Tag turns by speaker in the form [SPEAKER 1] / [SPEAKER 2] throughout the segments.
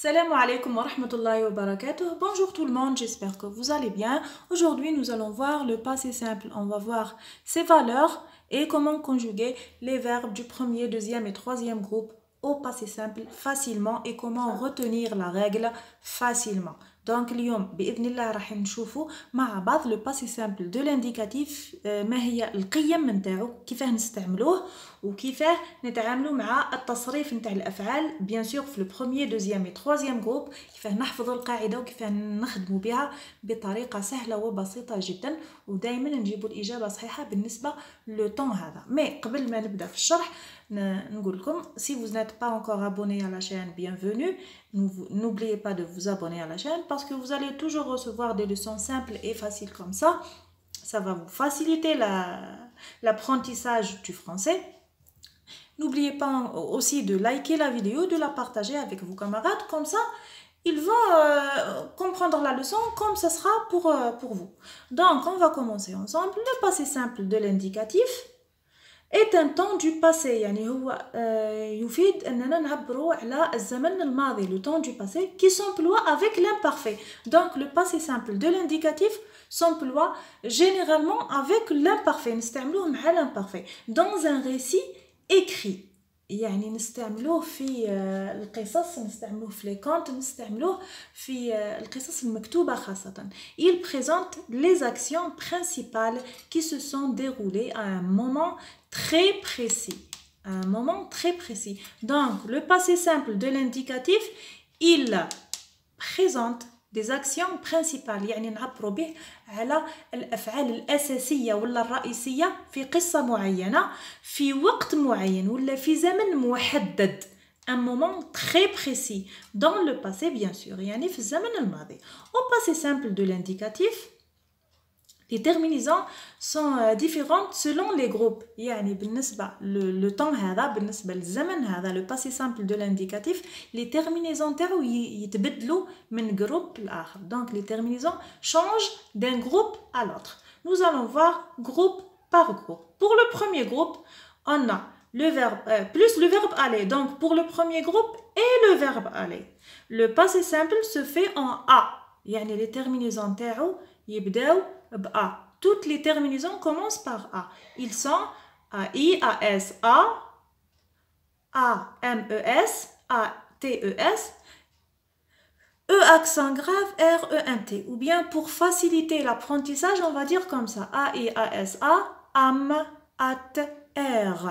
[SPEAKER 1] Salam alaikum wa rahmatullahi wa barakatuh. Bonjour tout le monde, j'espère que vous allez bien. Aujourd'hui, nous allons voir le passé simple. On va voir ses valeurs et comment conjuguer les verbes du premier, deuxième et troisième groupe au passé simple facilement et comment retenir la règle facilement. Donc اليوم بإذن الله راح نشوفوا مع بعض le passé simple de l'indicatif ما هي القيم نتاعو كيفاه نستعملوه وكيفاه نتعاملوا مع التصريف نتاع الافعال بيان سور في البروميير دوزيام اي تروازيام جروب كيفاه نحفظوا القاعده وكيفاه نخدموا بها بطريقه سهله وبسيطه جدا ودائما نجيبوا الاجابه صحيحه بالنسبه لو طون هذا. مي قبل ما نبدا في الشرح نقول لكم si vous n'êtes pas encore abonné à la chaîne, bienvenue. N'oubliez pas de vous abonner à la chaîne parce que vous allez toujours recevoir des leçons simples et faciles comme ça. Ça va vous faciliter l'apprentissage du français. N'oubliez pas aussi de liker la vidéo, de la partager avec vos camarades, comme ça ils vont comprendre la leçon comme ça sera pour vous. Donc on va commencer ensemble. Le passé simple de l'indicatif est un temps du passé. يعني هو يفيد أننا نعبروا على الزمن الماضي, le temps du passé qui s'emploie avec l'imparfait. Donc le passé simple de l'indicatif s'emploie généralement avec l'imparfait. نستعملوه مع l'imparfait dans un récit écrit. يعني نستعملوه في القصص, نستعملوه في les contes, نستعملوه في القصص المكتوبة خاصة. Il présente les actions principales qui se sont déroulées à un moment très précis. Un moment très précis. Donc, le passé simple de l'indicatif, il présente des actions principales. يعني نعبروا به على الأفعال الأساسية ولا الرئيسية في قصة معينة في وقت معين ولا في زمن محدد. Un moment très précis dans le passé bien sûr, يعني في الزمن الماضي. Au passé simple de l'indicatif, les terminaisons sont différentes selon les groupes. يعني بالنسبة le temps هذا بالنسبة للزمن هذا le passé simple de l'indicatif, les terminaisons تاعو يتبدلوا من groupe لآخر. Donc les terminaisons changent d'un groupe à l'autre. Nous allons voir groupe par groupe. Pour le premier groupe, on a le verbe plus le verbe aller. Donc pour le premier groupe et le verbe aller. Le passé simple se fait en a. يعني les terminaisons تاعو يبداو A. Toutes les terminaisons commencent par A. Ils sont A-I, A-S, A, A-M-E-S, A-T-E-S, E accent grave, R-E-N-T. Ou bien pour faciliter l'apprentissage, on va dire comme ça. A-I, A-S-A, AM, A-T, R.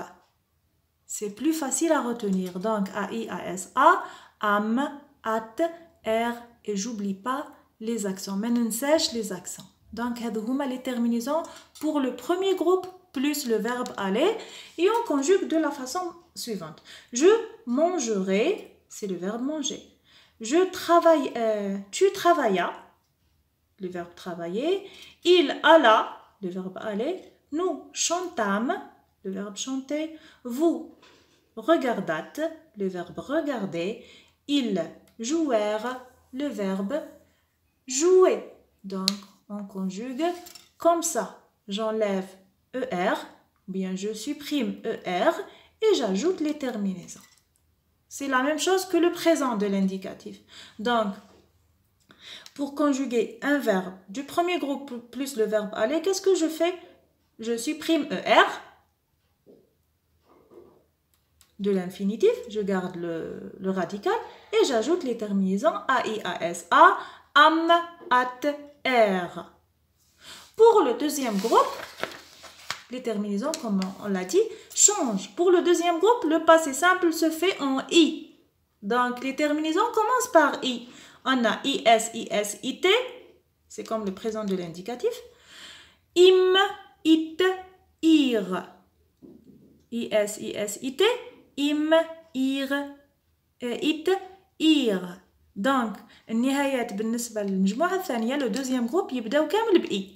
[SPEAKER 1] C'est plus facile à retenir. Donc A-I, A-S-A, AM, A-T, R. Et j'oublie pas les accents. Maintenant, sèche les accents. Donc, هذوما les terminaisons pour le premier groupe plus le verbe aller et on conjugue de la façon suivante. Je mangerai, c'est le verbe manger. Je travaille, tu travaillas, le verbe travailler. Il alla, le verbe aller. Nous chantâmes, le verbe chanter. Vous regardâtes, le verbe regarder. Ils jouèrent, le verbe jouer. Donc, on conjugue comme ça. J'enlève ER, bien je supprime ER et j'ajoute les terminaisons. C'est la même chose que le présent de l'indicatif. Donc, pour conjuguer un verbe du premier groupe plus le verbe aller, qu'est-ce que je fais? Je supprime ER de l'infinitif, je garde le radical et j'ajoute les terminaisons AI, AS, A, AM, AT, R. Pour le deuxième groupe, les terminaisons, comme on l'a dit, changent. Pour le deuxième groupe, le passé simple se fait en I. Donc, les terminaisons commencent par I. On a IS, IS, IT. C'est comme le présent de l'indicatif. Im, IT, IR. IS, IS, IT. Im, IR, IT, IR. Donc, النهايات بالنسبة للمجموعة الثانية le deuxième groupe يبداو كامل بإي.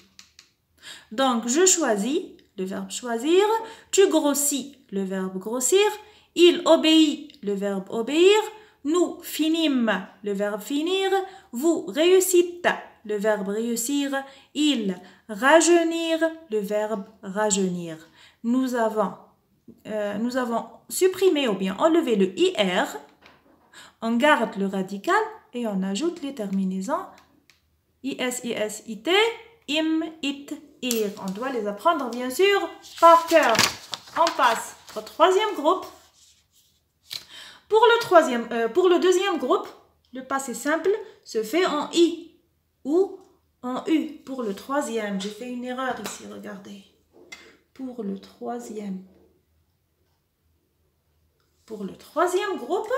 [SPEAKER 1] Donc, je choisis, le verbe choisir. Tu grossis, le verbe grossir. Il obéit, le verbe obéir. Nous finîmes, le verbe finir. Vous réussissez, le verbe réussir. Il rajeunir, le verbe rajeunir. Nous avons supprimé ou bien enlevé le IR. On garde le radical et on ajoute les terminaisons is, is, it, im, it, ir. On doit les apprendre bien sûr par cœur. On passe au troisième groupe. Pour le deuxième groupe, le passé simple se fait en i ou en u. Pour le troisième, j'ai fait une erreur ici, regardez. Pour le troisième groupe,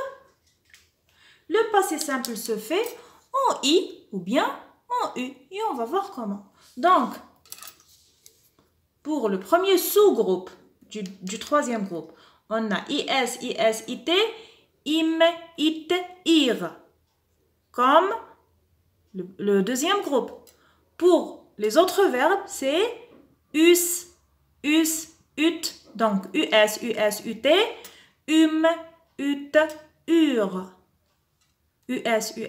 [SPEAKER 1] le passé simple se fait en i ou bien en u. Et on va voir comment. Donc, pour le premier sous-groupe du troisième groupe, on a is, it, im, it, ir. Comme le deuxième groupe. Pour les autres verbes, c'est us, ut. Donc, us, ut, ut, ur. Us, ut,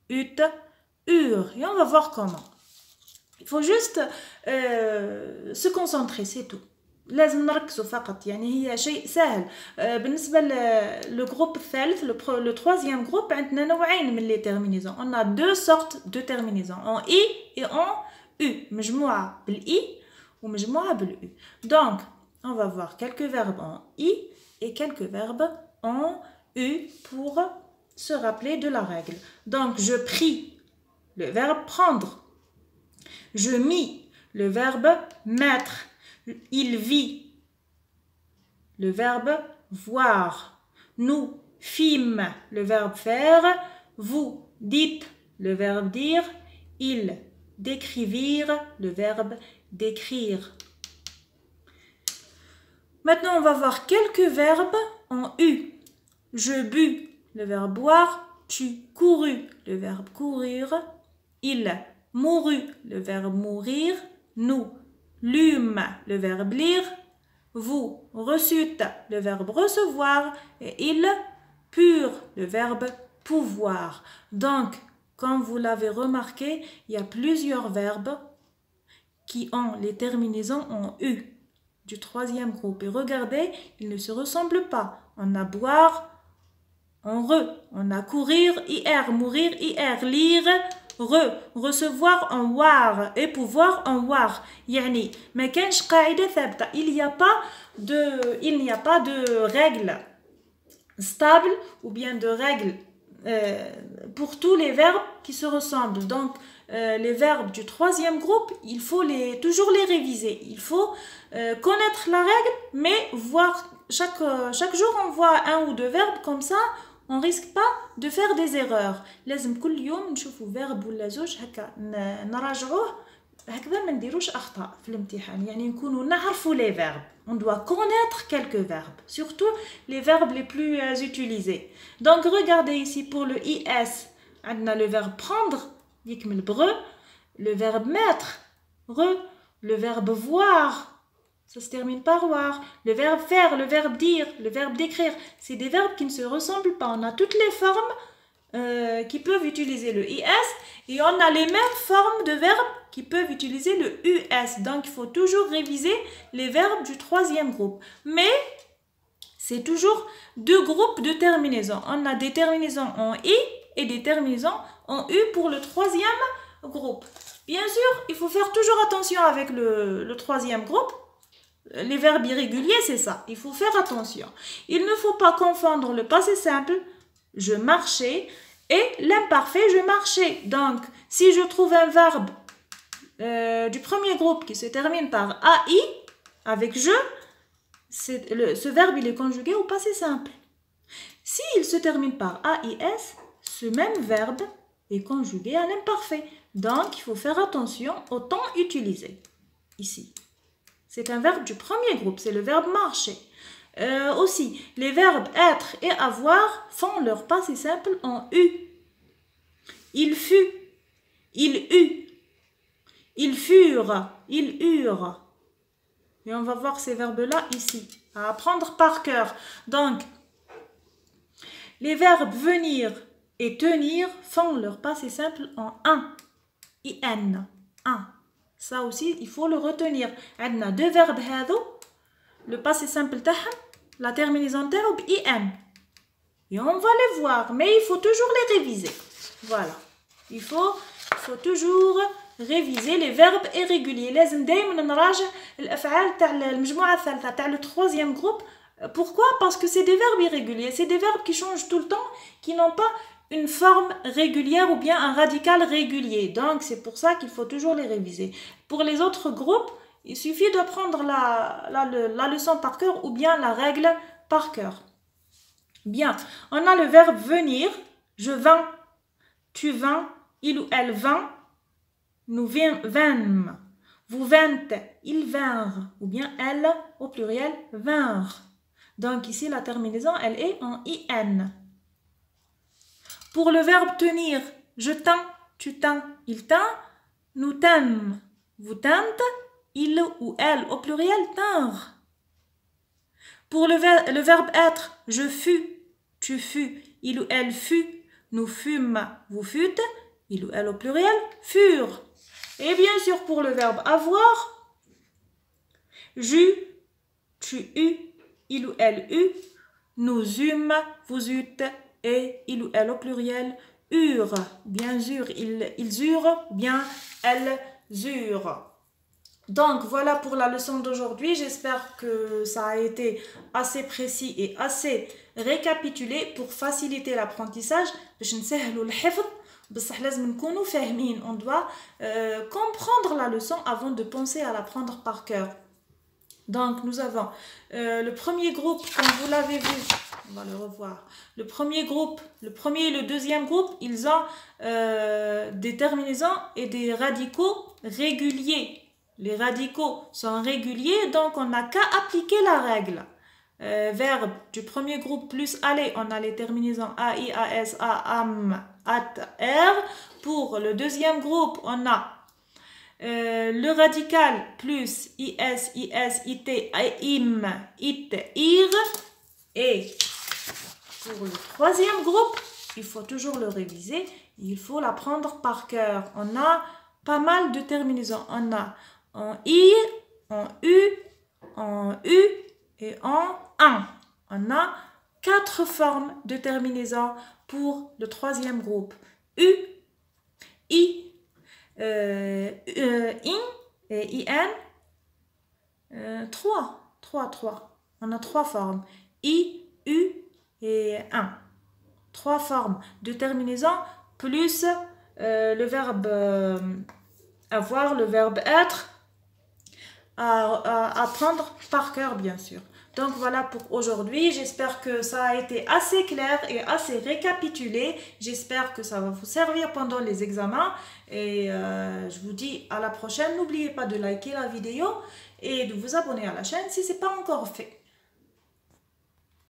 [SPEAKER 1] ut, ur. Et on va voir comment. Il faut juste se concentrer, c'est tout. لازم نركزوا فقط يعني هي شيء سهل. بالنسبة للجروب الثالث le troisième groupe عندنا نوعين من les terminaisons. On a deux sortes de terminaisons en i et en u. مجموعة بالi ومجموعة بالu. Donc on va voir quelques verbes en i et quelques verbes en u pour se rappeler de la règle. Donc je prie, le verbe prendre. Je mis, le verbe mettre. Il vit, le verbe voir. Nous fîmes, le verbe faire. Vous dites, le verbe dire. Ils décrivirent, le verbe décrire. Maintenant, on va voir quelques verbes en U. Je bus, le verbe boire. Tu courus, le verbe courir. Il mourut, le verbe mourir. Nous lûmes, le verbe lire. Vous reçûtes, le verbe recevoir. Et ils purent, le verbe pouvoir. Donc, comme vous l'avez remarqué, il y a plusieurs verbes qui ont les terminaisons en U du troisième groupe. Et regardez, ils ne se ressemblent pas. On a boire en re. On a courir, ir, mourir, ir, lire, recevoir en war et pouvoir en war. يعني ما كانش قاعدة ثابتة. Il n'y a pas de règle stable ou bien de règle pour tous les verbes qui se ressemblent. Donc les verbes du troisième groupe, il faut toujours les réviser. Il faut connaître la règle, mais voir chaque jour on voit un ou deux verbes comme ça. On risque pas de faire des erreurs. لازم كل يوم نشوفوا verbe ولا زوج هكا نراجعوه هكذا ما نديروش أخطاء في الامتحان. يعني نكونوا نعرفوا les verbes. On doit connaître quelques verbes, surtout les verbes les plus utilisés. Donc regardez ici pour le is, on a le verbe prendre, يكمل bre, le verbe mettre, re, le verbe voir. Ça se termine par voir. Le verbe faire, le verbe dire, le verbe décrire. C'est des verbes qui ne se ressemblent pas. On a toutes les formes qui peuvent utiliser le IS et on a les mêmes formes de verbes qui peuvent utiliser le US. Donc, il faut toujours réviser les verbes du troisième groupe. Mais, c'est toujours deux groupes de terminaisons. On a des terminaisons en I et des terminaisons en U pour le troisième groupe. Bien sûr, il faut faire toujours attention avec le troisième groupe. Les verbes irréguliers, c'est ça. Il faut faire attention. Il ne faut pas confondre le passé simple, je marchais, et l'imparfait, je marchais. Donc, si je trouve un verbe du premier groupe qui se termine par AI, avec je, ce verbe, il est conjugué au passé simple. S'il se termine par AIS, ce même verbe est conjugué à l'imparfait. Donc, il faut faire attention au temps utilisé. Ici. C'est un verbe du premier groupe, c'est le verbe marcher. Aussi, les verbes être et avoir font leur passé simple en U. Il fut, il eut, ils furent, ils eurent. Et on va voir ces verbes-là ici, à apprendre par cœur. Donc, les verbes venir et tenir font leur passé simple en un. IN, un. Ça aussi, il faut le retenir. On a deux verbes هذو. Le passé simple تاعهم, la terminaison تاعو ب IN. Et on va les voir, mais il faut toujours les réviser. Voilà. Il faut toujours réviser les verbes irréguliers. لازم دايما نراجع الأفعال تاع المجموعة الثالثة تاع le troisième groupe. Pourquoi? Parce que c'est des verbes irréguliers. C'est des verbes qui changent tout le temps, qui n'ont pas une forme régulière ou bien un radical régulier. Donc, c'est pour ça qu'il faut toujours les réviser. Pour les autres groupes, il suffit de prendre la leçon par cœur ou bien la règle par cœur. Bien, on a le verbe venir. Je vins, tu vins, il ou elle vint, nous vînmes, vous vîntes, ils vinrent, ou bien elles, au pluriel, vinrent. Donc ici, la terminaison, elle est en IN. Pour le verbe tenir, je tins, tu tins, il tint, nous tîmes, vous tîntes, il ou elle, au pluriel, tinrent. Pour le verbe être, je fus, tu fus, il ou elle fut, nous fûmes, vous fûtes, il ou elle au pluriel, furent. Et bien sûr, pour le verbe avoir, j'eus, tu eus, il ou elle eut, nous eûmes, vous eûtes, et il ou elle au pluriel, eurent. Bien sûr, ils eurent, bien elles eurent. Donc, voilà pour la leçon d'aujourd'hui. J'espère que ça a été assez précis et assez récapitulé pour faciliter l'apprentissage. On doit comprendre la leçon avant de penser à l'apprendre par cœur. Donc, nous avons le premier groupe, comme vous l'avez vu, on va le revoir. Le premier et le deuxième groupe, ils ont des terminaisons et des radicaux réguliers. Les radicaux sont réguliers, donc on n'a qu'à appliquer la règle. Verbe du premier groupe plus aller, on a les terminaisons a, i, as, a, am, at, r. Pour le deuxième groupe, on a le radical plus is, it, im, it, ir. Et pour le troisième groupe, il faut toujours le réviser, il faut l'apprendre par cœur. On a pas mal de terminaisons. On a en i, en u et en un. On a 4 formes de terminaison pour le troisième groupe. U, i, in et in. 3. On a 3 formes. I, u et un. 3 formes de terminaison plus le verbe avoir, le verbe être à apprendre par cœur, bien sûr. Donc voilà pour aujourd'hui. J'espère que ça a été assez clair et assez récapitulé. J'espère que ça va vous servir pendant les examens. Et je vous dis à la prochaine. N'oubliez pas de liker la vidéo et de vous abonner à la chaîne si ce n'est pas encore fait.